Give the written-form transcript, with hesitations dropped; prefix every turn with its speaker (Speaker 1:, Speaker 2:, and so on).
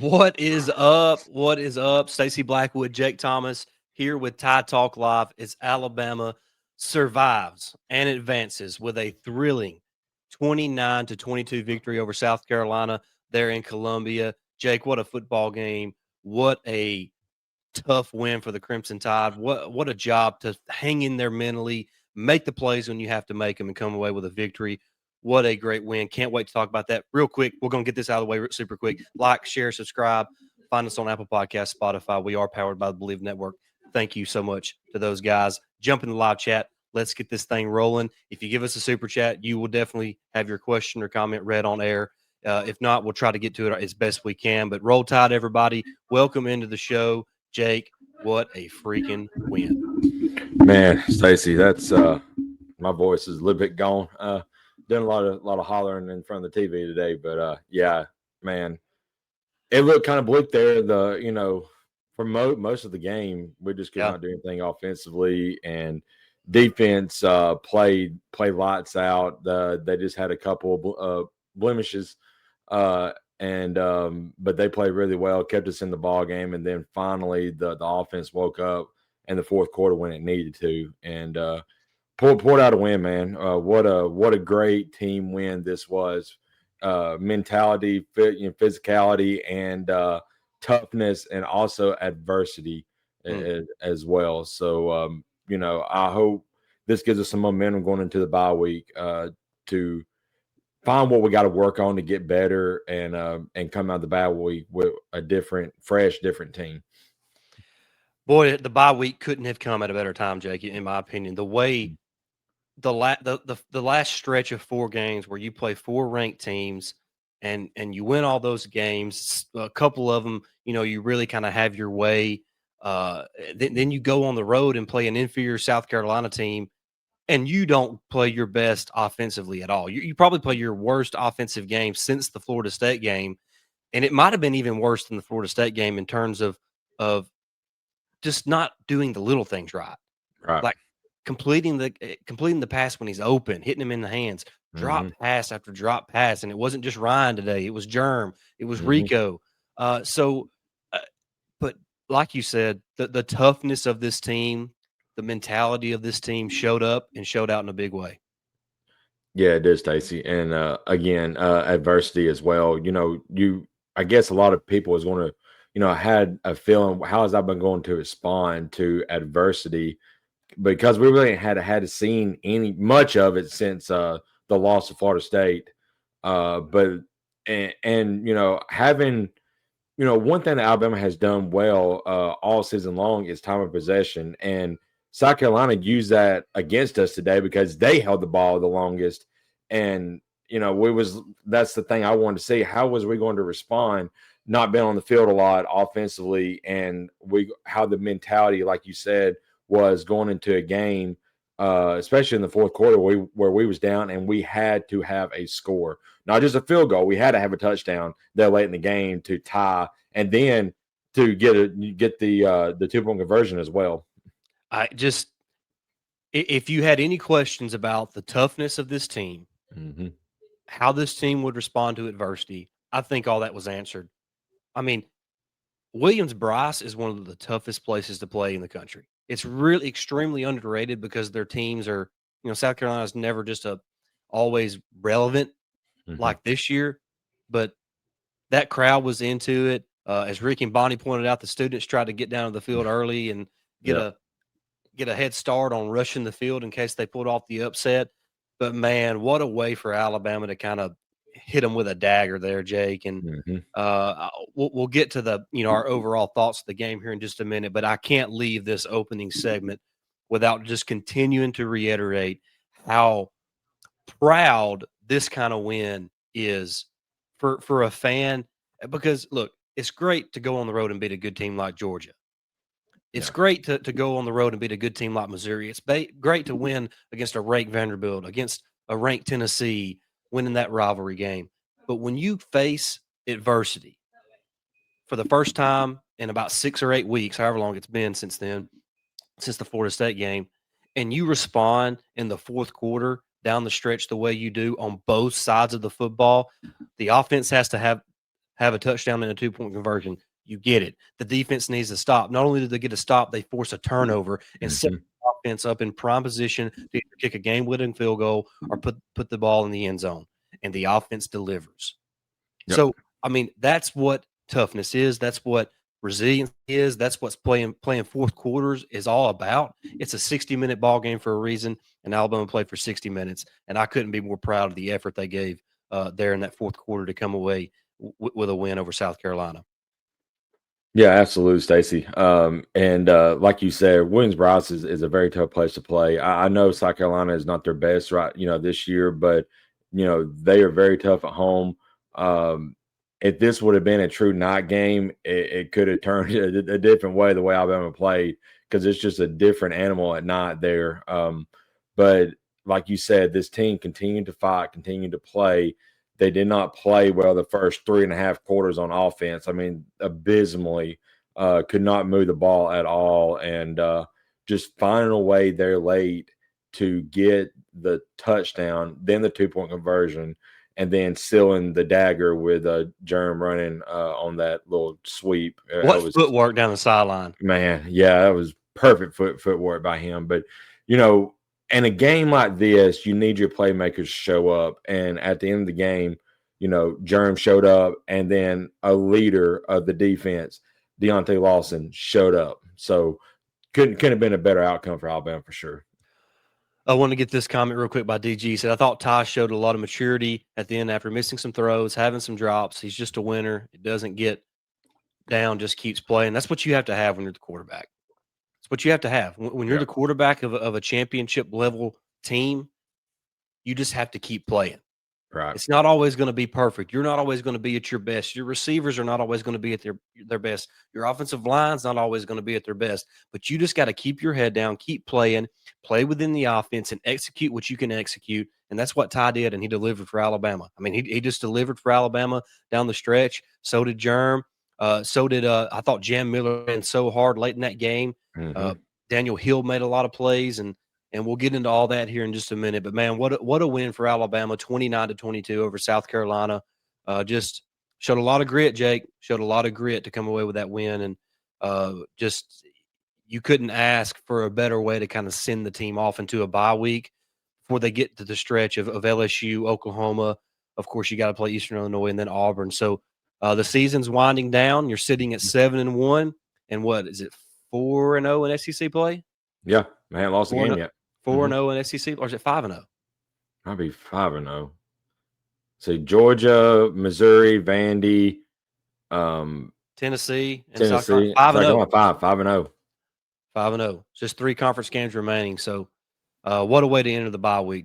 Speaker 1: What is up? What is up? Stacey Blackwood, Jake Thomas here with Tide Talk Live. It's Alabama survives and advances with a thrilling 29-22 victory over South Carolina there in Columbia. Jake, what a football game. What a tough win for the Crimson Tide. What a job to hang in there mentally, make the plays when you have to make them, and come away with a victory. What a great win. Can't wait to talk about that. Real quick, we're going to get this out of the way super quick. Like, share, subscribe. Find us on Apple Podcasts, Spotify. We are powered by the Believe Network. Thank you so much to those guys. Jump in the live chat. Let's get this thing rolling. If you give us a super chat, you will definitely have your question or comment read on air. If not, we'll try to get to it as best we can. But roll tide, everybody. Welcome into the show. Jake, what a freaking win.
Speaker 2: Man, Stacy, that's my voice is a little bit gone. Done a lot of hollering in front of the TV today, but yeah, man, it looked kind of bleak there. For most of the game, we just could
Speaker 1: Yeah.
Speaker 2: not do anything offensively, and defense played lights out. They just had a couple of blemishes, but they played really well, kept us in the ball game, and then finally the offense woke up in the fourth quarter when it needed to, and poured out a win, man. What a great team win this was. Mentality, physicality, and toughness, and also adversity as well. So I hope this gives us some momentum going into the bye week to find what we got to work on to get better and come out of the bye week with a different team.
Speaker 1: Boy, the bye week couldn't have come at a better time, Jake, in my opinion. The way the last stretch of 4 games where you play 4 ranked teams and you win all those games, a couple of them, you really kind of have your way. Then you go on the road and play an inferior South Carolina team, and you don't play your best offensively at all. You probably play your worst offensive game since the Florida State game, and it might have been even worse than the Florida State game in terms of just not doing the little things right,
Speaker 2: Right.
Speaker 1: like completing the pass when he's open, hitting him in the hands,
Speaker 2: Mm-hmm.
Speaker 1: drop pass after drop pass, and it wasn't just Ryan today; it was Germ, it was
Speaker 2: Mm-hmm.
Speaker 1: Rico. So, uh, but like you said, the toughness of this team, the mentality of this team showed up and showed out in a big way.
Speaker 2: Yeah, it is, Stacy. And again, adversity as well. I guess a lot of people is going to, had a feeling, how has I been going to respond to adversity? Because we really had seen any much of it since the loss of Florida State. But and having one thing that Alabama has done well all season long is time of possession, and South Carolina used that against us today because they held the ball the longest. And we was that's the thing I wanted to see. How was we going to respond? Not being on the field a lot offensively, and how the mentality, like you said, was going into a game, especially in the fourth quarter, where we was down and we had to have a score, not just a field goal. We had to have a touchdown that late in the game to tie, and then to get the 2-point conversion as well.
Speaker 1: I just, if you had any questions about the toughness of this team,
Speaker 2: Mm-hmm.
Speaker 1: how this team would respond to adversity, I think all that was answered. I mean, Williams-Brice is one of the toughest places to play in the country. It's really extremely underrated because their teams are, South Carolina's never just always relevant
Speaker 2: Mm-hmm.
Speaker 1: like this year, but that crowd was into it. As Rick and Bonnie pointed out, the students tried to get down to the field early and get
Speaker 2: Yep.
Speaker 1: a get a head start on rushing the field in case they pulled off the upset. But man, what a way for Alabama to kind of hit them with a dagger there, Jake. And
Speaker 2: Mm-hmm.
Speaker 1: we'll get to the our overall thoughts of the game here in just a minute. But I can't leave this opening segment without just continuing to reiterate how proud this kind of win is for a fan. Because look, it's great to go on the road and beat a good team like Georgia. It's
Speaker 2: Yeah.
Speaker 1: great to go on the road and beat a good team like Missouri. It's great to win against a ranked Vanderbilt, against a ranked Tennessee, winning that rivalry game. But when you face adversity for the first time in about 6 or 8 weeks, however long it's been since then, since the Florida State game, and you respond in the fourth quarter down the stretch the way you do on both sides of the football, the offense have a touchdown and a 2-point conversion. You get it. The defense needs to stop. Not only did they get a stop, they force a turnover and set
Speaker 2: Mhm.
Speaker 1: the offense up in prime position to either kick a game-winning field goal or put the ball in the end zone. And the offense delivers.
Speaker 2: Yep.
Speaker 1: So, I mean, that's what toughness is. That's what resilience is. That's what's playing fourth quarters is all about. It's a 60-minute ball game for a reason, and Alabama played for 60 minutes. And I couldn't be more proud of the effort they gave there in that fourth quarter to come away with a win over South Carolina.
Speaker 2: Yeah, absolutely, Stacy. And like you said, Williams-Brice is a very tough place to play. I know South Carolina is not their best, right? This year, but they are very tough at home. If this would have been a true night game, it could have turned a different way the way Alabama played because it's just a different animal at night there. But like you said, this team continued to fight, continued to play. They did not play well the first 3.5 quarters on offense. I mean, abysmally, could not move the ball at all. And just finding a way there late to get the touchdown, then the 2-point conversion, and then sealing the dagger with Germ running on that little sweep. It
Speaker 1: What
Speaker 2: was,
Speaker 1: footwork down the sideline?
Speaker 2: man, yeah, that was perfect footwork by him. But, in a game like this, you need your playmakers to show up. And at the end of the game, Germ showed up, and then a leader of the defense, Deontay Lawson, showed up. So couldn't have been a better outcome for Alabama for sure.
Speaker 1: I want to get this comment real quick by DG. He said, I thought Ty showed a lot of maturity at the end after missing some throws, having some drops. He's just a winner. It doesn't get down, just keeps playing. That's what you have to have when you're the quarterback. It's what you have to have. When you're
Speaker 2: Yeah,
Speaker 1: the quarterback of a championship level team, you just have to keep playing.
Speaker 2: right.
Speaker 1: It's not always going to be perfect. You're not always going to be at your best. Your receivers are not always going to be at their best. Your offensive line's not always going to be at their best. But you just got to keep your head down, keep playing, play within the offense, and execute what you can execute. And that's what Ty did, and he delivered for Alabama. I mean, he just delivered for Alabama down the stretch. So did Germ. So did I thought Jam Miller ran so hard late in that game.
Speaker 2: Mm-hmm.
Speaker 1: Uh, Daniel Hill made a lot of plays, and we'll get into all that here in just a minute. But man, what a win for Alabama, 29-22 over South Carolina. Just showed a lot of grit, Jake. Showed a lot of grit to come away with that win, and just you couldn't ask for a better way to kind of send the team off into a bye week before they get to the stretch of LSU, Oklahoma. Of course, you got to play Eastern Illinois and then Auburn. So the season's winding down. You're sitting at 7-1, and what is it, 4-0 in SEC play?
Speaker 2: Yeah, man, lost the
Speaker 1: 4
Speaker 2: game yet.
Speaker 1: 4-0 in SEC, or is it 5-0?
Speaker 2: Might be 5-0. See, Georgia, Missouri, Vandy,
Speaker 1: Tennessee and South Carolina,
Speaker 2: Tennessee. It's like
Speaker 1: 5-0.
Speaker 2: going 5-0.
Speaker 1: 5-0. Just 3 conference games remaining. So, what a way to enter the bye week.